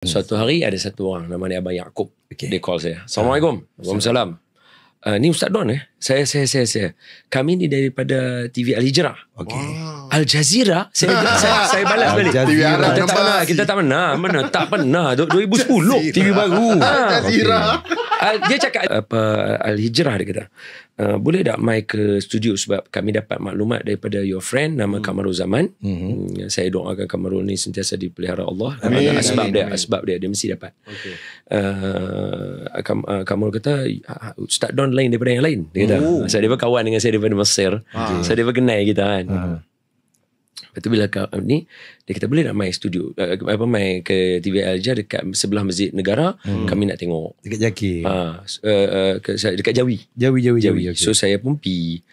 Suatu hari ada satu orang nama dia Abang Yaakob. Okay. Dia call saya. Assalamualaikum. Waalaikumsalam. Ni Ustaz Don Saya. Kami ni daripada TV Al-Hijrah. Okay. Al Jazeera. Saya balas balik. TV Arab Kita tak pernah. Mana tak pernah. 2010. TV baru. Al Jazeera. Dia cakap apa Al-Hijrah dia kata. Boleh tak mai ke studio sebab kami dapat maklumat daripada your friend nama Kamarul Zaman. Saya doakan Kamarul ni sentiasa dipelihara Allah. Amin. Asbab dia mesti dapat. Okay. Kamarul kata Ustaz Don lain daripada yang lain. Dia kata. Sebab dia kawan dengan saya daripada Mesir. So dia kenal kita kan. Lepas tu bila ni dia kata boleh nak main studio main ke TV Al-Hijrah dekat sebelah Masjid Negara. Kami nak tengok Dekat Jakir. dekat Jawi. Jawi. So saya pun pergi.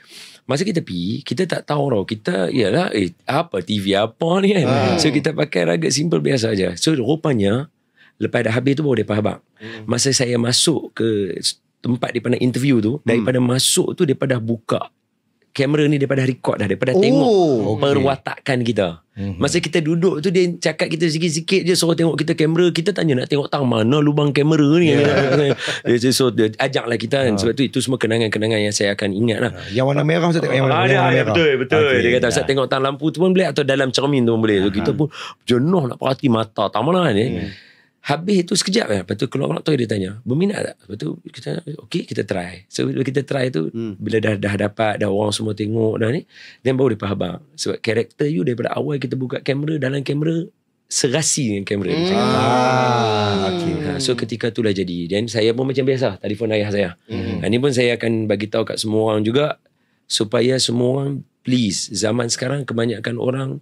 Masa kita pergi, kita tak tahu tau. Kita ialah apa TV apa ni kan. So kita pakai raga simple biasa aja. So rupanya lepas dah habis tu baru dia faham. Masa saya masuk ke tempat daripada interview tu, daripada masuk tu daripada buka kamera ni, daripada record dah, daripada tengok perwatakan kita. Masa kita duduk tu dia cakap kita sikit-sikit je, suruh tengok kita kamera. Kita tanya nak tengok tang mana lubang kamera ni. So dia ajaklah kita kan. Sebab tu itu semua kenangan-kenangan yang saya akan ingat lah. Yang warna merah Ustaz tengok yang warna merah. Betul. Okay. Dia kata Ustaz tengok tang lampu tu pun boleh atau dalam cermin tu pun boleh. So kita pun jenuh nak perhati mata tang mana ni. Habis itu sekejap kan. Lepas tu keluar tu dia tanya, berminat tak? Lepas tu kita, okey kita try. So bila kita try tu, bila dah dapat, dah orang semua tengok dah ni, then baru dia faham. Sebab karakter you daripada awal kita buka kamera, dalam kamera serasi dengan kamera. So ketika itulah jadi. Dan saya pun macam biasa, telefon ayah saya. Ini pun saya akan bagi tahu kat semua orang juga, supaya semua orang please, zaman sekarang kebanyakan orang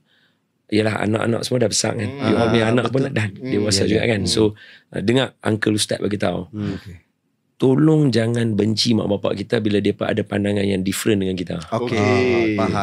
ialah anak-anak semua dah besar kan. You all punya anak pun dah dewasa juga kan. So dengar Uncle Ustaz bagi tahu. Tolong jangan benci mak bapak kita bila mereka ada pandangan yang different dengan kita. Okay. Faham.